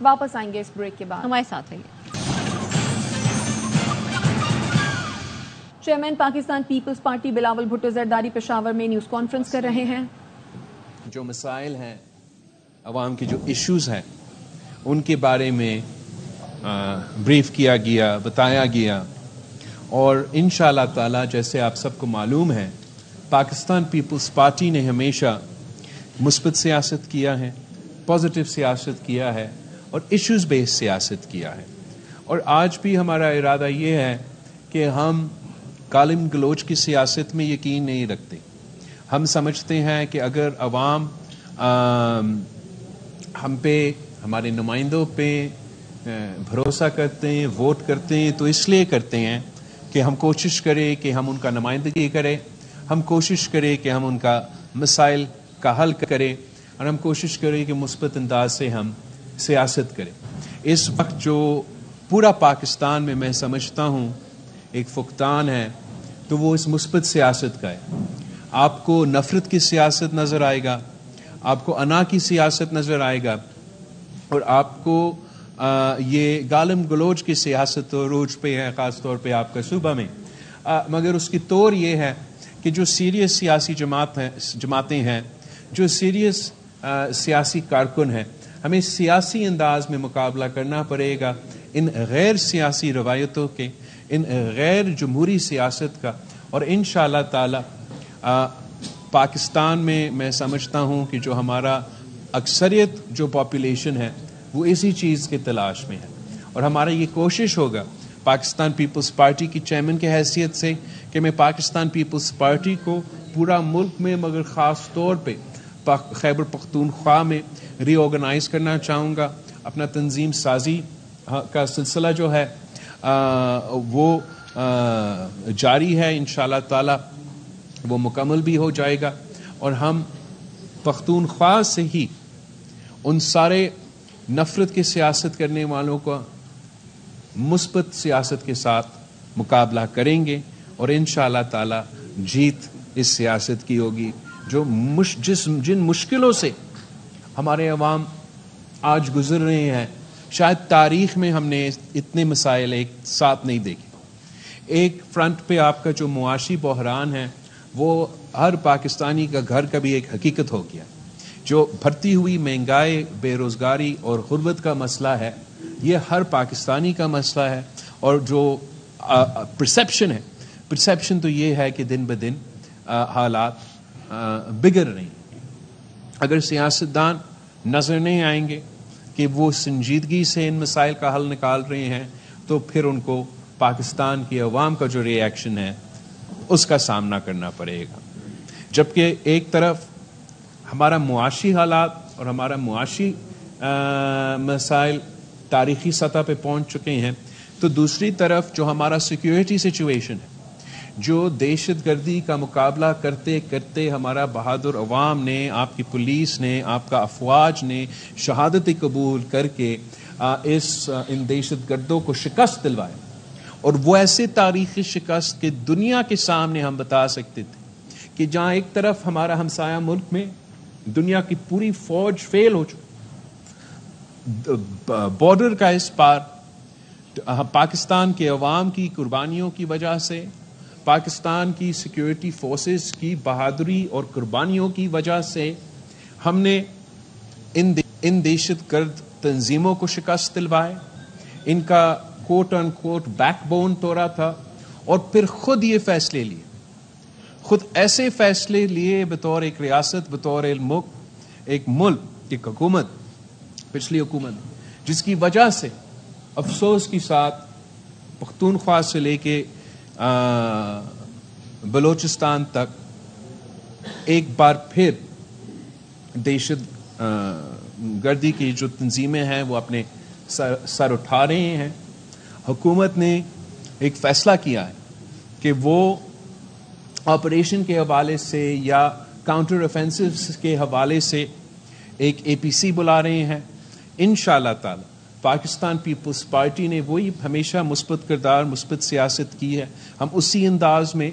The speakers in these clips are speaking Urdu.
واپس آئیں گے اس بریک کے بعد. ہمارے ساتھ رہیے. چیئرمین پاکستان پیپلز پارٹی بلاول بھٹو زرداری پشاور میں نیوز کانفرنس کر رہے ہیں. جو مسائل ہیں، عوام کے جو ایشوز ہیں، ان کے بارے میں بریف کیا گیا، بتایا گیا، اور انشاءاللہ تعالی جیسے آپ سب کو معلوم ہے پاکستان پیپلز پارٹی نے ہمیشہ مثبت سیاست کیا ہے، پازیٹیو سیاست کیا ہے اور ایشوز بیس سیاست کیا ہے. اور آج بھی ہمارا ارادہ یہ ہے کہ ہم گالم گلوچ کی سیاست میں یقین نہیں رکھتے. ہم سمجھتے ہیں کہ اگر عوام ہم پہ، ہمارے نمائندوں پہ بھروسہ کرتے ہیں، ووٹ کرتے ہیں، تو اس لیے کرتے ہیں کہ ہم کوشش کریں کہ ہم ان کا نمائندگی کریں، ہم کوشش کریں کہ ہم ان کا مسائل کا حل کریں، اور ہم کوشش کریں کہ مثبت انداز سے ہم سیاست کریں. اس وقت جو پورا پاکستان میں سمجھتا ہوں ایک فقدان ہے تو وہ اس مثبت سیاست کا ہے. آپ کو نفرت کی سیاست نظر آئے گا، آپ کو انا کی سیاست نظر آئے گا، اور آپ کو یہ گالم گلوچ کی سیاست عروج پہ ہے، خاص طور پہ آپ کا صوبہ میں. مگر اس کی طور یہ ہے کہ جو سیریس سیاسی جماعتیں ہیں، جو سیریس سیاسی کارکن ہیں، ہمیں سیاسی انداز میں مقابلہ کرنا پڑے گا ان غیر سیاسی روایتوں کے، ان غیر جمہوری سیاست کا. اور انشاءاللہ تعالی پاکستان میں سمجھتا ہوں کہ جو ہمارا اکثریت جو پاپولیشن ہے وہ اسی چیز کی تلاش میں ہے. اور ہمارا یہ کوشش ہوگا پاکستان پیپلز پارٹی کی چیئرمین کی حیثیت سے کہ میں پاکستان پیپلز پارٹی کو پورا ملک میں مگر خاص طور پہ خیبر پختونخوا میں ری آرگنائز کرنا چاہوں گا. اپنا تنظیم سازی کا سلسلہ جو ہے وہ جاری ہے، انشاءاللہ تعالی وہ مکمل بھی ہو جائے گا. اور ہم پختونخوا سے ہی ان سارے نفرت کی سیاست کرنے والوں کو مثبت سیاست کے ساتھ مقابلہ کریں گے، اور انشاءاللہ تعالی جیت اس سیاست کی ہوگی. جن مشکلوں سے ہمارے عوام آج گزر رہے ہیں، شاید تاریخ میں ہم نے اتنے مسائل ایک ساتھ نہیں دیکھے. ایک فرنٹ پہ آپ کا جو معاشی بحران ہے وہ ہر پاکستانی کا گھر کا بھی ایک حقیقت ہو گیا. جو بڑھتی ہوئی مہنگائی، بے روزگاری اور غربت کا مسئلہ ہے، یہ ہر پاکستانی کا مسئلہ ہے. اور جو پرسیپشن ہے، پرسیپشن تو یہ ہے کہ دن بدن حالات بگڑ رہے ہیں. اگر سیاستدان نظر نہیں آئیں گے کہ وہ سنجیدگی سے ان مسائل کا حل نکال رہے ہیں، تو پھر ان کو پاکستان کی عوام کا جو ری ایکشن ہے اس کا سامنا کرنا پڑے گا. جبکہ ایک طرف ہمارا معاشی حالات اور ہمارا معاشی مسائل تاریخی سطح پہ پہنچ چکے ہیں، تو دوسری طرف جو ہمارا سیکیورٹی سچویشن ہے، جو دہشت گردی کا مقابلہ کرتے کرتے ہمارا بہادر عوام نے، آپ کی پولیس نے، آپ کا افواج نے شہادت قبول کر کے ان دہشت گردوں کو شکست دلوایا. اور وہ ایسے تاریخی شکست کہ دنیا کے سامنے ہم بتا سکتے تھے کہ جہاں ایک طرف ہمارا ہمسایہ ملک میں دنیا کی پوری فوج فیل ہو چکی، بارڈر کا اس پار پاکستان کے عوام کی قربانیوں کی وجہ سے، پاکستان کی سیکیورٹی فورسز کی بہادری اور قربانیوں کی وجہ سے ہم نے ان دہشت گرد تنظیموں کو شکست دلوائے، ان کا کوٹ ان کوٹ بیک بون توڑا تھا، اور پھر خود یہ فیصلے لیے، خود ایسے فیصلے لیے بطور ایک ریاست، بطور ایک ملک، ایک حکومت، پچھلی حکومت، جس کی وجہ سے افسوس کے ساتھ پختونخوا سے لے کے بلوچستان تک ایک بار پھر دہشت گردی کی جو تنظیمیں ہیں وہ اپنے سر اٹھا رہے ہیں. حکومت نے ایک فیصلہ کیا ہے کہ وہ آپریشن کے حوالے سے یا کاؤنٹر آفینسز کے حوالے سے ایک APC بلا رہے ہیں. انشاءاللہ تعالی پاکستان پیپلز پارٹی نے وہی ہمیشہ مثبت کردار، مثبت سیاست کی ہے. ہم اسی انداز میں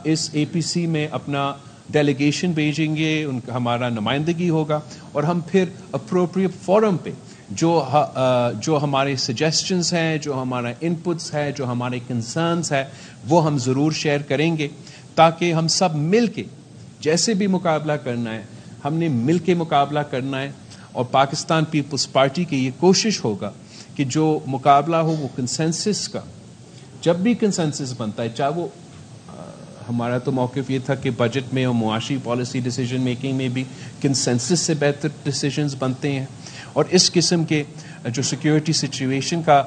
اس APC میں اپنا ڈیلیگیشن بھیجیں گے، ان کا ہمارا نمائندگی ہوگا، اور ہم پھر اپروپریٹ فورم پہ جو ہمارے سجیسچنز ہیں, جو ہمارا انپٹس ہے, جو ہمارے کنسرنز ہے, وہ ہم ضرور شیئر کریں گے, تاکہ ہم سب مل کے جیسے بھی مقابلہ کرنا ہے ہم نے مل کے مقابلہ کرنا ہے. اور پاکستان پیپلز پارٹی کی یہ کوشش ہوگا کہ جو مقابلہ ہو وہ کنسنسس کا, جب بھی کنسنسس بنتا ہے, چاہے وہ ہمارا تو موقف یہ تھا کہ بجٹ میں اور معاشی پالیسی ڈیسیجن میکنگ میں بھی کنسنسس سے بہتر ڈیسیجنز بنتے ہیں, اور اس قسم کے جو سیکیورٹی سچویشن کا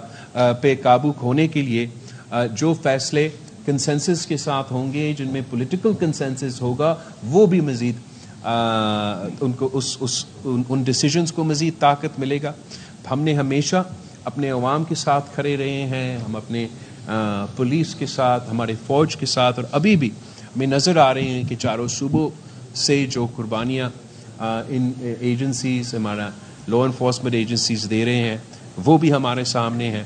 پہ قابو ہونے کے لیے جو فیصلے کنسنسس کے ساتھ ہوں گے, جن میں پولیٹیکل کنسنسس ہوگا, وہ بھی مزید ان کو ان ڈیسیجنز کو مزید طاقت ملے گا. ہم نے ہمیشہ اپنے عوام کے ساتھ کھڑے رہے ہیں, ہم اپنے پولیس کے ساتھ, ہمارے فوج کے ساتھ, اور ابھی بھی ہمیں نظر آ رہے ہیں کہ چاروں صوبوں سے جو قربانیاں ان ایجنسیز, ہمارا لا انفورسمنٹ ایجنسیز دے رہے ہیں, وہ بھی ہمارے سامنے ہیں.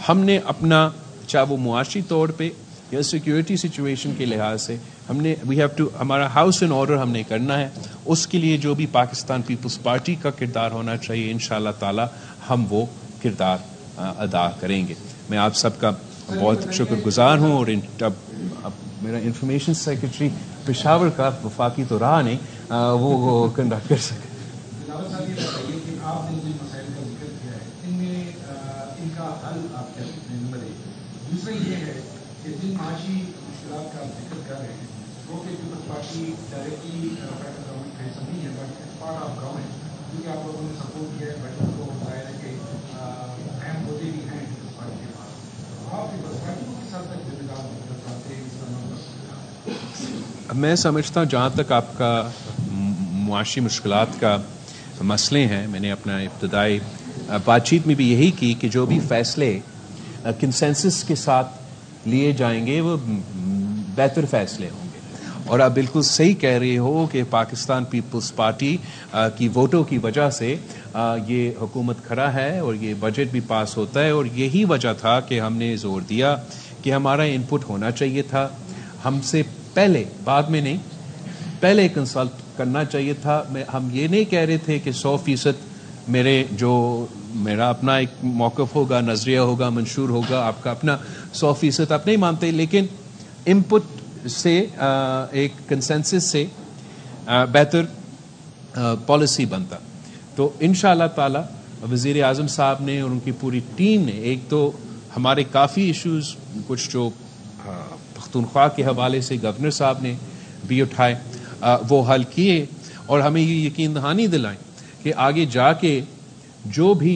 ہم نے اپنا, چاہے وہ معاشی طور پہ یا سیکیورٹی سچویشن کے لحاظ سے, ہم نے ہمارا ہاؤس ان آرڈر ہم نے کرنا ہے. اس کے لیے جو بھی پاکستان پیپلز پارٹی کا کردار ہونا چاہیے, انشاءاللہ تعالی ہم وہ کردار ادا کریں گے. میں آپ سب کا بہت شکر گزار ہوں. اور اب میرا انفارمیشن سیکرٹری پشاور کا وفاقی تو رہا نہیں, وہ کنڈکٹ کر سکے. دوسرا یہ ہے کہ جن معاشی مشکلات کا آپ ذکر کر رہے ہیں وہ کہ Peoples Party directly federal government کا حصہ نہیں ہے, بٹ پارٹ آف گورنمنٹ, کیونکہ آپ لوگوں نے سپورٹ کیا ہے بجٹ کو, ظاہر ہے کہ اہم ہوتے بھی ہیں پیپلز پارٹی کے پاس. آپ پیپلز پارٹی کو کس حد تک ذمہ دار ہونا چاہتے ہیں اس کا؟ میں سمجھتا ہوں جہاں تک آپ کا معاشی مشکلات کا مسئلے ہیں, میں نے اپنا ابتدائی بات چیت میں بھی یہی کی کہ جو بھی فیصلے کنسنسس کے ساتھ لیے جائیں گے وہ بہتر فیصلے ہوں گے. اور آپ بالکل صحیح کہہ رہے ہو کہ پاکستان پیپلز پارٹی کی ووٹوں کی وجہ سے یہ حکومت کھڑا ہے اور یہ بجٹ بھی پاس ہوتا ہے. اور یہی وجہ تھا کہ ہم نے زور دیا کہ ہمارا انپٹ ہونا چاہیے تھا, ہم سے پہلے, بعد میں نہیں, پہلے کنسلٹ کرنا چاہیے تھا. ہم یہ نہیں کہہ رہے تھے کہ 100% میرا اپنا ایک موقف ہوگا, نظریہ ہوگا, منشور ہوگا, آپ کا اپنا 100% آپ نہیں مانتے, لیکن انپٹ سے ایک کنسنسس سے بہتر پالیسی بنتا. تو انشاءاللہ تعالی وزیر اعظم صاحب نے اور ان کی پوری ٹیم نے, ایک تو ہمارے کافی ایشوز کچھ جو پختونخوا کے حوالے سے گورنر صاحب نے بھی اٹھائے, وہ حل کیے, اور ہمیں یہ یقین دہانی دلائیں کہ آگے جا کے جو بھی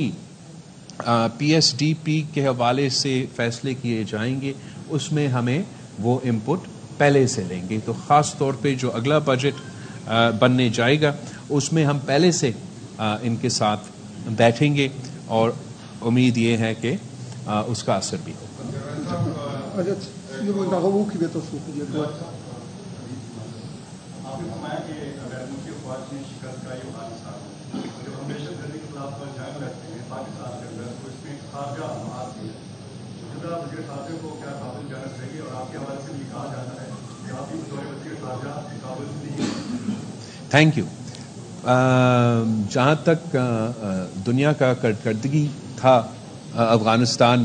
پی ایس ڈی پی کے حوالے سے فیصلے کیے جائیں گے اس میں ہمیں وہ انپٹ پہلے سے لیں گے. تو خاص طور پہ جو اگلا بجٹ بننے جائے گا اس میں ہم پہلے سے ان کے ساتھ بیٹھیں گے, اور امید یہ ہے کہ اس کا اثر بھی ہوگا. Thank you. جہاں تک دنیا کا کارکردگی تھا افغانستان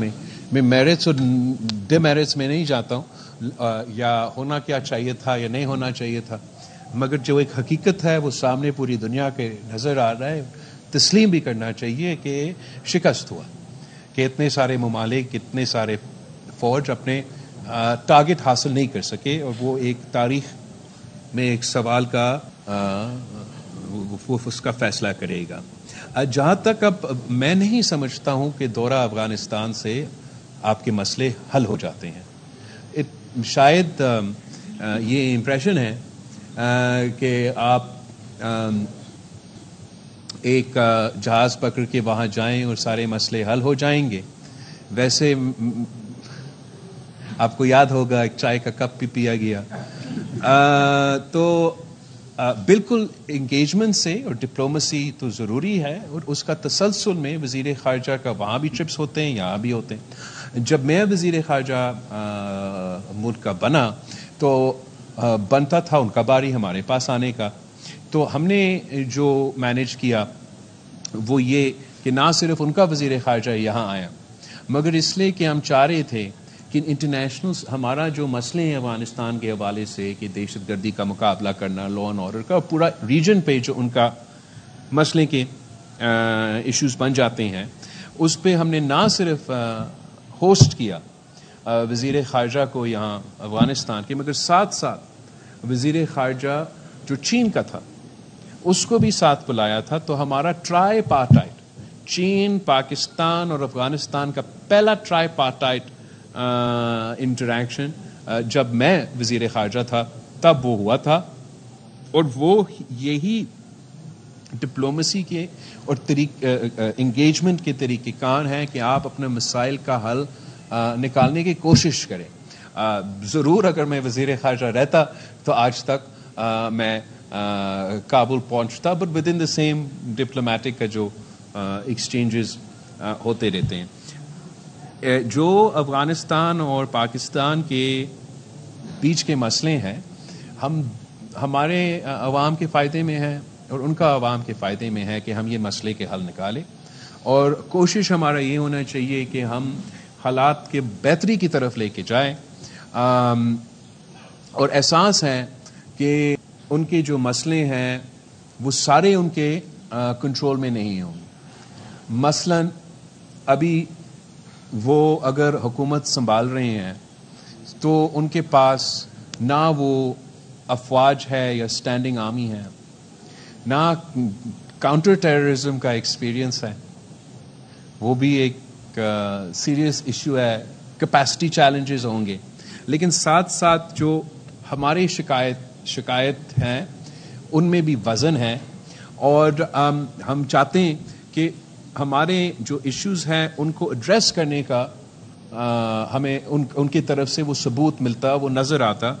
میں میرٹس اور ڈی میرٹس میں نہیں جاتا ہوں, یا ہونا کیا چاہیے تھا یا نہیں ہونا چاہیے تھا, مگر جو ایک حقیقت ہے وہ سامنے پوری دنیا کے نظر آ رہا ہے. تسلیم بھی کرنا چاہیے کہ شکست ہوا, کہ اتنے سارے ممالک, اتنے سارے فوج اپنے ٹارگٹ حاصل نہیں کر سکے, اور وہ ایک تاریخ میں ایک سوال کا اس کا فیصلہ کرے گا. جہاں تک اب میں نہیں سمجھتا ہوں کہ دورہ افغانستان سے آپ کے مسئلے حل ہو جاتے ہیں. شاید یہ امپریشن ہے کہ آپ ایک جہاز پکڑ کے وہاں جائیں اور سارے مسئلے حل ہو جائیں گے. ویسے آپ کو یاد ہوگا ایک چائے کا کپ بھی پیا گیا. تو بالکل انگیجمنٹ سے اور ڈپلومسی تو ضروری ہے, اور اس کا تسلسل میں وزیر خارجہ کا وہاں بھی ٹرپس ہوتے ہیں, یہاں بھی ہوتے ہیں. جب میں وزیر خارجہ ملک کا بنا تو بنتا تھا ان کا باری ہمارے پاس آنے کا. تو ہم نے جو مینیج کیا وہ یہ کہ نہ صرف ان کا وزیر خارجہ یہاں آیا مگر اس لیے کہ ہم چاہ رہے تھے کہ انٹرنیشنل ہمارا جو مسئلے ہیں افغانستان کے حوالے سے کہ دہشت گردی کا مقابلہ کرنا، لا اینڈ آرڈر کا، پورا ریجن پہ جو ان کا مسئلے کے ایشوز بن جاتے ہیں، اس پہ ہم نے نہ صرف ہوسٹ کیا وزیر خارجہ کو یہاں افغانستان کے، مگر ساتھ ساتھ وزیر خارجہ جو چین کا تھا اس کو بھی ساتھ بلایا تھا. تو ہمارا ٹرائی پارٹائٹ چین، پاکستان اور افغانستان کا پہلا ٹرائی پارٹائٹ انٹریکشن جب میں وزیر خارجہ تھا تب وہ ہوا تھا. اور وہ یہی ڈپلومسی کے اور انگیجمنٹ کے طریقہ کار ہیں کہ آپ اپنے مسائل کا حل نکالنے کی کوشش کریں. ضرور اگر میں وزیر خارجہ رہتا تو آج تک میں کابل پہنچتا، but with in the same diplomatic کا جو ایکسچینجز ہوتے رہتے ہیں. جو افغانستان اور پاکستان کے بیچ کے مسئلے ہیں ہمارے عوام کے فائدے میں ہیں اور ان کا عوام کے فائدے میں ہے کہ ہم یہ مسئلے کے حل نکالیں. اور کوشش ہمارا یہ ہونا چاہیے کہ ہم حالات کے بہتری کی طرف لے کے جائیں. اور احساس ہے کہ ان کے جو مسئلے ہیں وہ سارے ان کے کنٹرول میں نہیں ہوں. مثلا ابھی وہ اگر حکومت سنبھال رہے ہیں تو ان کے پاس نہ وہ افواج ہے یا اسٹینڈنگ آرمی ہے، نہ کاؤنٹر ٹیررزم کا ایکسپیرینس ہے. وہ بھی ایک سیریس ایشو ہے. کیپیسٹی چیلنجز ہوں گے، لیکن ساتھ ساتھ جو ہماری شکایت ہیں ان میں بھی وزن ہے. اور ہم چاہتے ہیں کہ ہمارے جو ایشوز ہیں ان کو ایڈریس کرنے کا ہمیں ان کی طرف سے وہ ثبوت ملتا، وہ نظر آتا.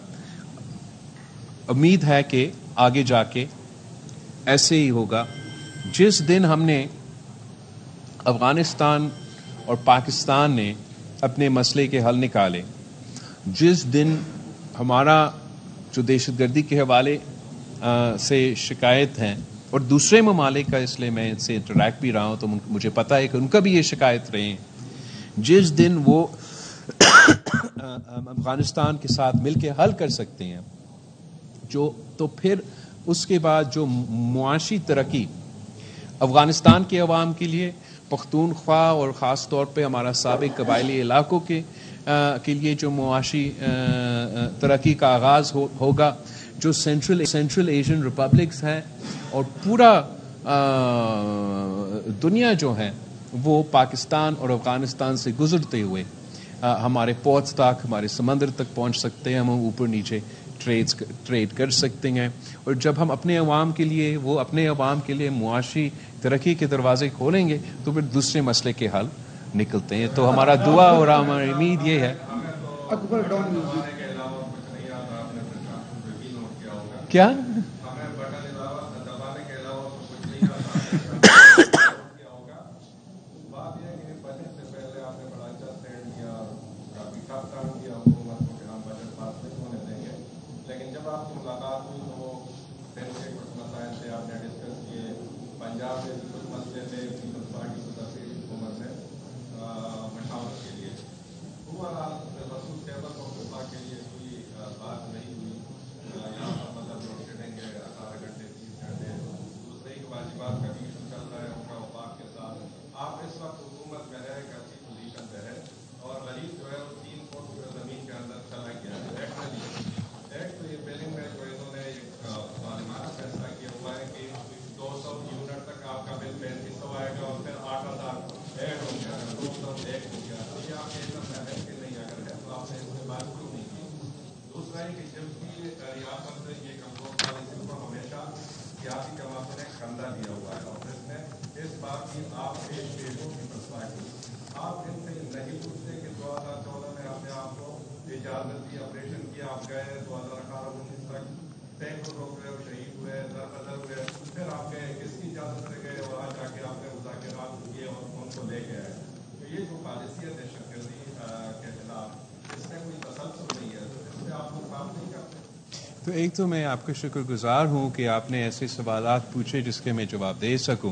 امید ہے کہ آگے جا کے ایسے ہی ہوگا. جس دن ہم نے افغانستان اور پاکستان نے اپنے مسئلے کے حل نکالے، جس دن ہمارا جو دہشت گردی کے حوالے سے شکایت ہیں اور دوسرے ممالک کا، اس لیے میں ان سے انٹریکٹ بھی رہا ہوں تو مجھے پتہ ہے کہ ان کا بھی یہ شکایت رہے ہیں، جس دن وہ افغانستان کے ساتھ مل کے حل کر سکتے ہیں تو پھر اس کے بعد جو معاشی ترقی افغانستان کے عوام کے لیے، پختونخوا اور خاص طور پہ ہمارا سابق قبائلی علاقوں کے لیے جو معاشی ترقی کا آغاز ہوگا، جو سینٹرل ایشین ریپبلکس ہیں اور پورا دنیا جو ہے وہ پاکستان اور افغانستان سے گزرتے ہوئے ہمارے پورٹس تک، ہمارے سمندر تک پہنچ سکتے ہیں. ہم اوپر نیچے ٹریڈ کر سکتے ہیں. اور جب ہم اپنے عوام کے لیے معاشی ترقی کے دروازے کھولیں گے تو پھر دوسرے مسئلے کے حل نکلتے ہیں. تو ہمارا دعا اور ہماری امید یہ ہے. کیا تو ایک تو میں آپ کا شکر گزار ہوں کہ آپ نے ایسے سوالات پوچھے جس کے میں جواب دے سکوں.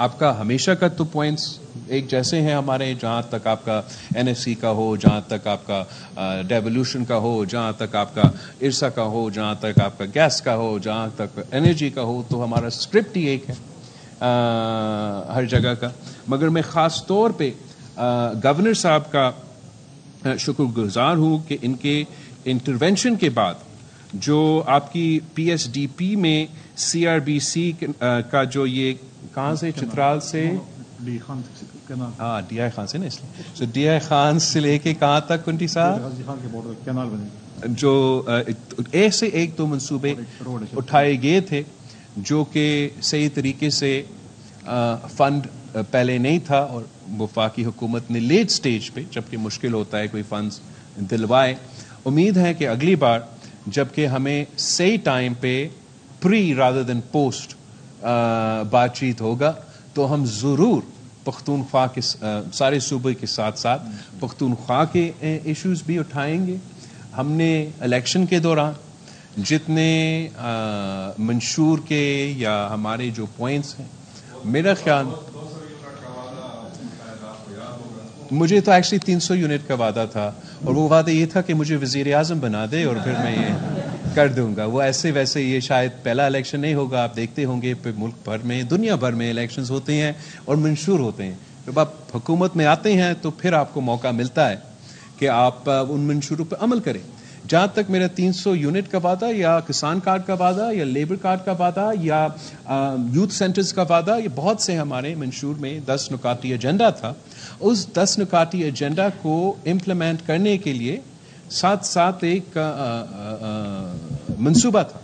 آپ کا ہمیشہ کا تو پوائنٹس ایک جیسے ہیں ہمارے, جہاں تک آپ کا NFC کا ہو, جہاں تک آپ کا ڈیولیوشن کا ہو, جہاں تک آپ کا ارسا کا ہو, جہاں تک آپ کا گیس کا ہو, جہاں تک انرجی کا ہو, تو ہمارا اسکرپٹ ہی ایک ہے ہر جگہ کا. مگر میں خاص طور پہ گورنر صاحب کا شکر گزار ہوں کہ ان کے انٹروینشن کے بعد جو آپ کی PSDP میں CRBC کا جو یہ کہاں سے چترال سے DI خان سے نا, اس لیے DI خان سے لے کے کہاں تک کنٹی صاحب جو ایسے ایک دو منصوبے اٹھائے گئے تھے جو کہ صحیح طریقے سے فنڈ پہلے نہیں تھا, اور وفاقی حکومت نے لیٹ سٹیج پہ, جبکہ مشکل ہوتا ہے کوئی فنڈز دلوائے. امید ہے کہ اگلی بار جبکہ ہمیں صحیح ٹائم پہ پری رادر دین پوسٹ بات چیت ہوگا تو ہم ضرور پختونخوا کے سارے صوبے کے ساتھ ساتھ پختونخوا کے ایشوز بھی اٹھائیں گے. ہم نے الیکشن کے دوران جتنے منشور کے یا ہمارے جو پوائنٹس ہیں, میرا خیال مجھے تو ایکچولی 300 یونٹ کا وعدہ تھا, اور وہ وعدہ یہ تھا کہ مجھے وزیر اعظم بنا دے اور پھر میں یہ کر دوں گا. وہ ایسے ویسے یہ شاید پہلا الیکشن نہیں ہوگا, آپ دیکھتے ہوں گے پھر ملک بھر میں دنیا بھر میں الیکشنز ہوتے ہیں اور منشور ہوتے ہیں. جب آپ حکومت میں آتے ہیں تو پھر آپ کو موقع ملتا ہے کہ آپ ان منشوروں پہ عمل کریں. جہاں تک میرا 300 یونٹ کا وعدہ یا کسان کارڈ کا وعدہ یا لیبر کارڈ کا وعدہ یا یوتھ سینٹرز کا وعدہ, یہ بہت سے ہمارے منشور میں 10 نکاتی ایجنڈا تھا. اس 10 نکاتی ایجنڈا کو امپلیمنٹ کرنے کے لیے ساتھ ساتھ ایک منصوبہ تھا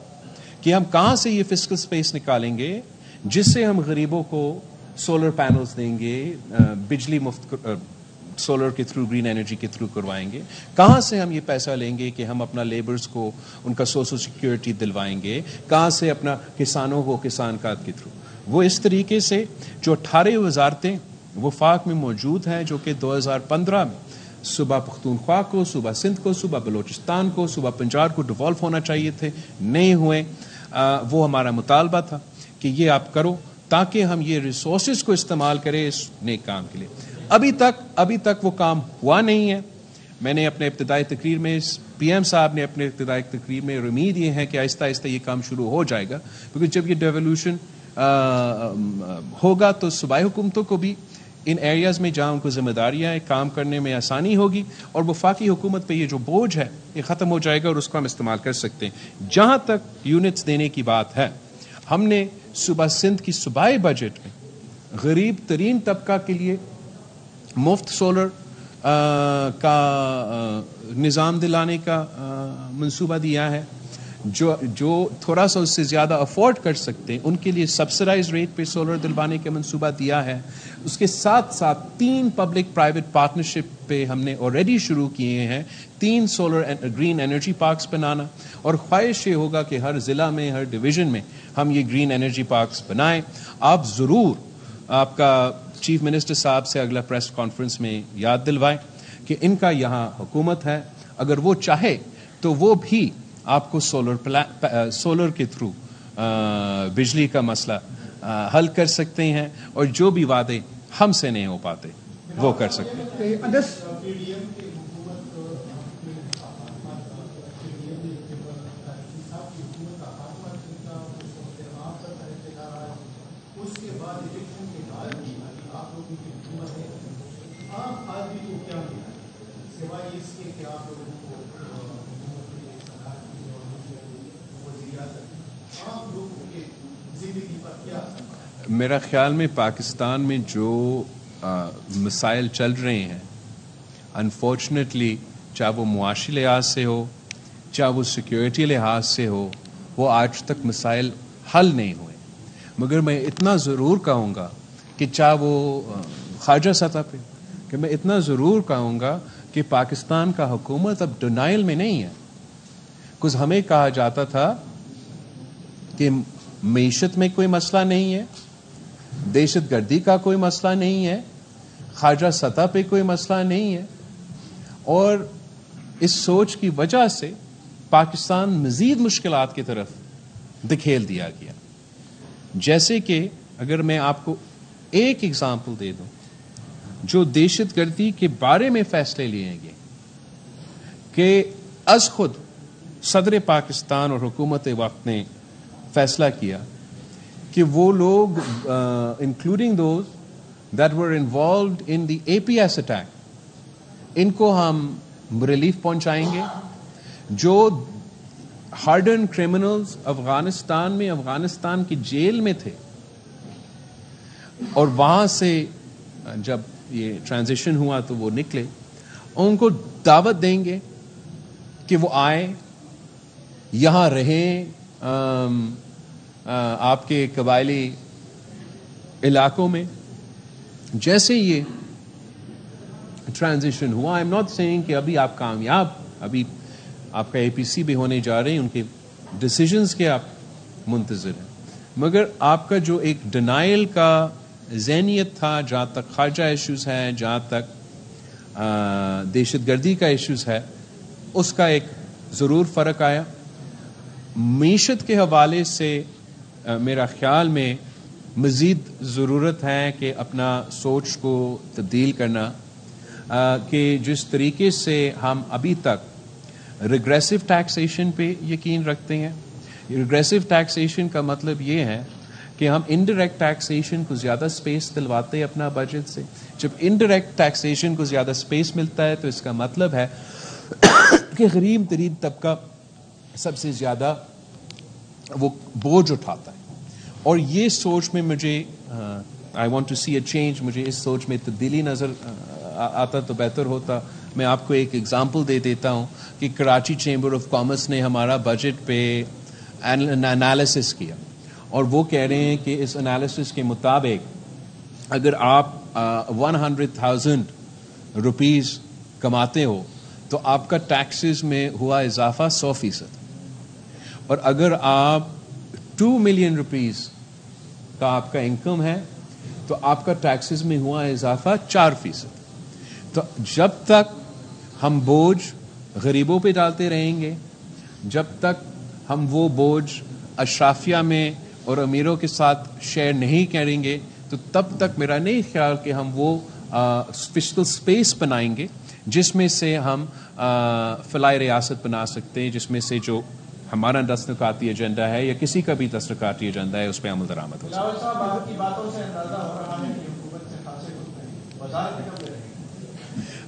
کہ ہم کہاں سے یہ فسکل سپیس نکالیں گے جس سے ہم غریبوں کو سولر پینلز دیں گے, بجلی مفت سولر کے تھرو, گرین انرجی کے تھرو کروائیں گے, کہاں سے ہم یہ پیسہ لیں گے کہ ہم اپنا لیبرز کو ان کا سوشل سیکیورٹی دلوائیں گے, کہاں سے اپنا کسانوں کو کسان کارڈ کے تھرو. وہ اس طریقے سے جو 18 وزارتیں وفاق میں موجود ہیں جو کہ 2015 میں صوبہ پختونخوا کو, صوبہ سندھ کو, صوبہ بلوچستان کو, صوبہ پنجاب کو ڈیوالو ہونا چاہیے تھے, نہیں ہوئے. وہ ہمارا مطالبہ تھا کہ یہ آپ کرو تاکہ ہم یہ ریسورسز کو استعمال کریں اس نیک کام کے لیے. ابھی تک وہ کام ہوا نہیں ہے. میں نے اپنے ابتدائی تقریر میں, PM صاحب نے اپنے ابتدائی تقریر میں, امید یہ ہے کہ آہستہ آہستہ یہ کام شروع ہو جائے گا, کیونکہ جب یہ ڈیولیوشن ہوگا تو صوبائی حکومتوں کو بھی ان ایریاز میں جہاں ان کو ذمہ داریاں ہیں کام کرنے میں آسانی ہوگی, اور وفاقی حکومت پہ یہ جو بوجھ ہے یہ ختم ہو جائے گا اور اس کو ہم استعمال کر سکتے ہیں. جہاں تک یونٹس دینے کی بات ہے, ہم نے صوبہ سندھ کی صوبائی بجٹ میں غریب ترین طبقہ کے لیے مفت سولر کا نظام دلانے کا منصوبہ دیا ہے. جو تھوڑا سا اس سے زیادہ افورڈ کر سکتے ہیں ان کے لیے سبسڈائز ریٹ پہ سولر دلوانے کا منصوبہ دیا ہے. اس کے ساتھ ساتھ 3 پبلک پرائیویٹ پارٹنرشپ پہ ہم نے آلریڈی شروع کیے ہیں, 3 سولر گرین انرجی پارکس بنانا, اور خواہش یہ ہوگا کہ ہر ضلع میں, ہر ڈویژن میں ہم یہ گرین انرجی پارکس بنائیں. آپ ضرور آپ کا چیف منسٹر صاحب سے اگلا پریس کانفرنس میں یاد دلوائیں کہ ان کا یہاں حکومت ہے, اگر وہ چاہے تو وہ بھی آپ کو سولر کے تھرو بجلی کا مسئلہ حل کر سکتے ہیں, اور جو بھی وعدے ہم سے نہیں ہو پاتے وہ کر سکتے ہیں. میرا خیال میں پاکستان میں جو مسائل چل رہے ہیں, انفارچونیٹلی چاہے وہ معاشی لحاظ سے ہو, چاہے وہ سیکیورٹی لحاظ سے ہو, وہ آج تک مسائل حل نہیں ہوئے. مگر میں اتنا ضرور کہوں گا کہ چاہے وہ خارجہ سطح پہ, کہ میں اتنا ضرور کہوں گا کہ پاکستان کا حکومت اب ڈینائل میں نہیں ہے. کچھ ہمیں کہا جاتا تھا کہ معیشت میں کوئی مسئلہ نہیں ہے, دہشت گردی کا کوئی مسئلہ نہیں ہے, خارجہ سطح پہ کوئی مسئلہ نہیں ہے, اور اس سوچ کی وجہ سے پاکستان مزید مشکلات کی طرف دھکیل دیا گیا. جیسے کہ اگر میں آپ کو ایک ایگزامپل دے دوں جو دہشت گردی کے بارے میں فیصلے لیے گئے کہ از خود صدر پاکستان اور حکومت وقت نے فیصلہ کیا کہ وہ لوگ including those that were involved in the APS attack in کو ہم ریلیف پہنچائیں گے. جو ہارڈن کرمنلز افغانستان کی جیل میں تھے اور وہاں سے جب یہ ٹرانزیشن ہوا تو وہ نکلے, ان کو دعوت دیں گے کہ وہ آئیں یہاں رہیں آپ کے قبائلی علاقوں میں. جیسے یہ ٹرانزیشن ہوا, آئی ایم ناٹ سیئنگ کہ ابھی آپ کامیاب, ابھی آپ کا APC بھی ہونے جا رہے ہیں, ان کے ڈیسیجنز کے آپ منتظر ہیں, مگر آپ کا جو ایک ڈینائل کا ذہنیت تھا جہاں تک خارجہ ایشوز ہیں, جہاں تک دہشت گردی کا ایشوز ہے, اس کا ایک ضرور فرق آیا. معیشت کے حوالے سے میرا خیال میں مزید ضرورت ہے کہ اپنا سوچ کو تبدیل کرنا, کہ جس طریقے سے ہم ابھی تک ریگریسو ٹیکسیشن پہ یقین رکھتے ہیں. ریگریسو ٹیکسیشن کا مطلب یہ ہے کہ ہم انڈائریکٹ ٹیکسیشن کو زیادہ سپیس دلواتے ہیں اپنا بجٹ سے. جب انڈائریکٹ ٹیکسیشن کو زیادہ سپیس ملتا ہے تو اس کا مطلب ہے کہ غریب ترین طبقہ سب سے زیادہ وہ بوجھ اٹھاتا ہے. اور یہ سوچ میں مجھے I want to see a change, مجھے اس سوچ میں تبدیلی نظر آتا تو بہتر ہوتا. میں آپ کو ایک ایگزامپل دے دیتا ہوں کہ کراچی چیمبر آف کامرس نے ہمارا بجٹ پہ انالیسس کیا, اور وہ کہہ رہے ہیں کہ اس انالیسس کے مطابق اگر آپ 100,000 روپیز کماتے ہو تو آپ کا ٹیکسز میں ہوا اضافہ 100%, اور اگر آپ 2 ملین روپیز کا آپ کا انکم ہے تو آپ کا ٹیکسز میں ہوا اضافہ 4%. تو جب تک ہم بوجھ غریبوں پہ ڈالتے رہیں گے, جب تک ہم وہ بوجھ اشرافیہ میں اور امیروں کے ساتھ شیئر نہیں کریں گے, تو تب تک میرا نہیں خیال کہ ہم وہ فسکل سپیس بنائیں گے جس میں سے ہم فلاح ریاست بنا سکتے ہیں, جس میں سے جو ہمارا دسترکاتی ایجنڈا ہے یا کسی کا بھی دسترکاتی ایجنڈا ہے اس پہ عمل درآمد ہو سکے.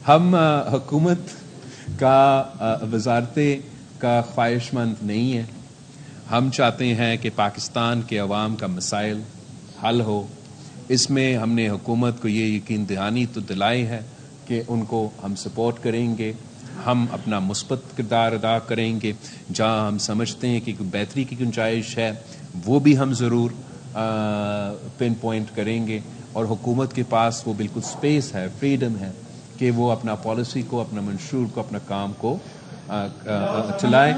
ہم حکومت کا وزارتیں کا خواہش مند نہیں ہے. ہم چاہتے ہیں کہ پاکستان کے عوام کا مسائل حل ہو. اس میں ہم نے حکومت کو یہ یقین دہانی تو دلائی ہے کہ ان کو ہم سپورٹ کریں گے, ہم اپنا مثبت کردار ادا کریں گے. جہاں ہم سمجھتے ہیں کہ بہتری کی گنجائش ہے وہ بھی ہم ضرور پن پوائنٹ کریں گے, اور حکومت کے پاس وہ بالکل سپیس ہے, فریڈم ہے کہ وہ اپنا پالیسی کو, اپنا منشور کو, اپنا کام کو چلائے.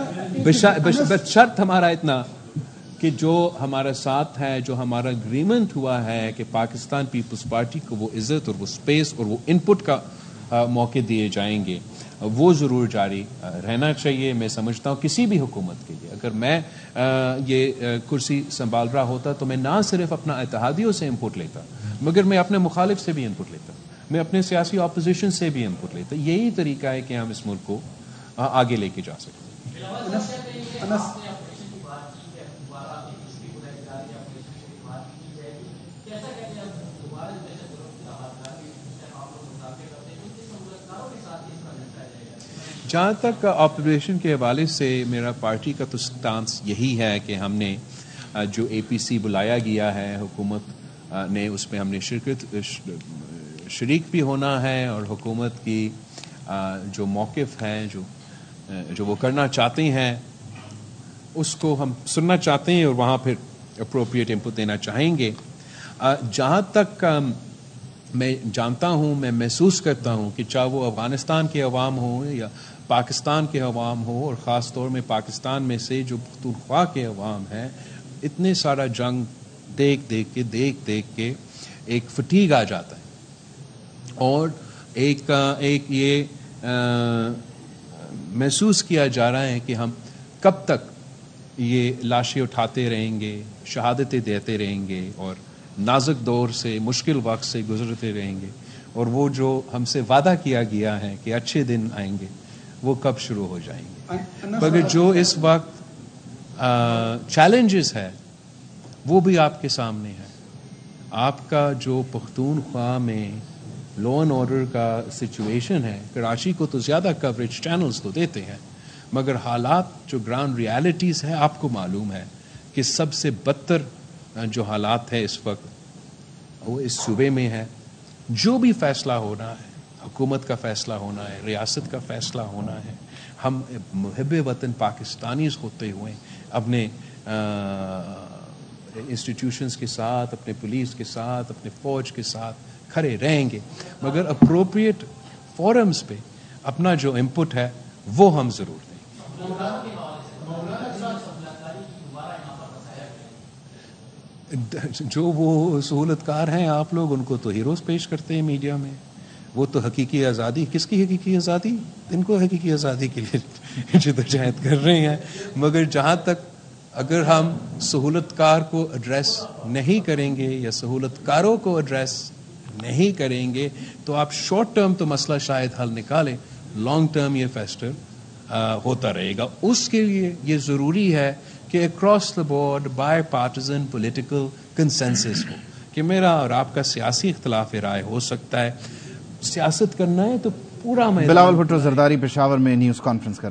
شرط ہمارا اتنا کہ جو ہمارا ساتھ ہے, جو ہمارا اگریمنٹ ہوا ہے کہ پاکستان پیپلز پارٹی کو وہ عزت اور وہ سپیس اور وہ انپٹ کا موقع دیے جائیں گے, وہ ضرور جاری رہنا چاہیے. میں سمجھتا ہوں کسی بھی حکومت کے لیے اگر میں یہ کرسی سنبھال رہا ہوتا تو میں نہ صرف اپنا اتحادیوں سے انپٹ لیتا, مگر میں اپنے مخالف سے بھی انپٹ لیتا, میں اپنے سیاسی اپوزیشن سے بھی انپٹ لیتا. یہی طریقہ ہے کہ ہم اس ملک کو آگے لے کے جا سکیں. جہاں تک آپریشن کے حوالے سے میرا پارٹی کا تو سٹانس یہی ہے کہ ہم نے جو APC بلایا گیا ہے حکومت نے, اس میں ہم نے شریک بھی ہونا ہے, اور حکومت کی جو موقف ہے, جو وہ کرنا چاہتے ہیں اس کو ہم سننا چاہتے ہیں, اور وہاں پھر اپروپریٹ انپٹ دینا چاہیں گے. جہاں تک میں جانتا ہوں, میں محسوس کرتا ہوں کہ چاہے وہ افغانستان کے عوام ہوں یا پاکستان کے عوام ہوں, اور خاص طور میں پاکستان میں سے جو پختونخوا کے عوام ہیں, اتنے سارا جنگ دیکھ دیکھ کے ایک فٹیگ آ جاتا ہے, اور ایک یہ محسوس کیا جا رہا ہے کہ ہم کب تک یہ لاشیں اٹھاتے رہیں گے, شہادتیں دیتے رہیں گے, اور نازک دور سے مشکل وقت سے گزرتے رہیں گے، اور وہ جو ہم سے وعدہ کیا گیا ہے کہ اچھے دن آئیں گے وہ کب شروع ہو جائیں گے. مگر جو اس وقت چیلنجز ہے وہ بھی آپ کے سامنے ہے. آپ کا جو پختونخوا میں لا اینڈ آرڈر کا سچویشن ہے، کراچی کو تو زیادہ کوریج چینلز تو دیتے ہیں، مگر حالات جو گراؤنڈ ریالٹیز ہیں آپ کو معلوم ہے کہ سب سے بدتر جو حالات ہے اس وقت وہ اس صوبے میں ہے. جو بھی فیصلہ ہونا ہے، حکومت کا فیصلہ ہونا ہے، ریاست کا فیصلہ ہونا ہے، ہم محب وطن پاکستانیز ہوتے ہوئے اپنے انسٹیٹیوشنز کے ساتھ، اپنے پولیس کے ساتھ، اپنے فوج کے ساتھ کھڑے رہیں گے، مگر اپروپریٹ فورمز پہ اپنا جو انپٹ ہے وہ ہم ضرور دیں گے. جو وہ سہولت کار ہیں آپ لوگ ان کو تو ہیروز پیش کرتے ہیں میڈیا میں، وہ تو حقیقی آزادی، کس کی حقیقی آزادی؟ ان کو حقیقی آزادی کے لیے جدوجہد کر رہے ہیں. مگر جہاں تک اگر ہم سہولت کار کو ایڈریس نہیں کریں گے یا سہولت کاروں کو ایڈریس نہیں کریں گے تو آپ شارٹ ٹرم تو مسئلہ شاید حل نکالیں، لانگ ٹرم یہ فیسٹر ہوتا رہے گا. اس کے لیے یہ ضروری ہے کہ across the board bipartisan political consensus ہو، کہ میرا اور آپ کا سیاسی اختلاف رائے ہو سکتا ہے، سیاست کرنا ہے تو پورا. بلاول بھٹو زرداری پشاور میں نیوز کانفرنس کر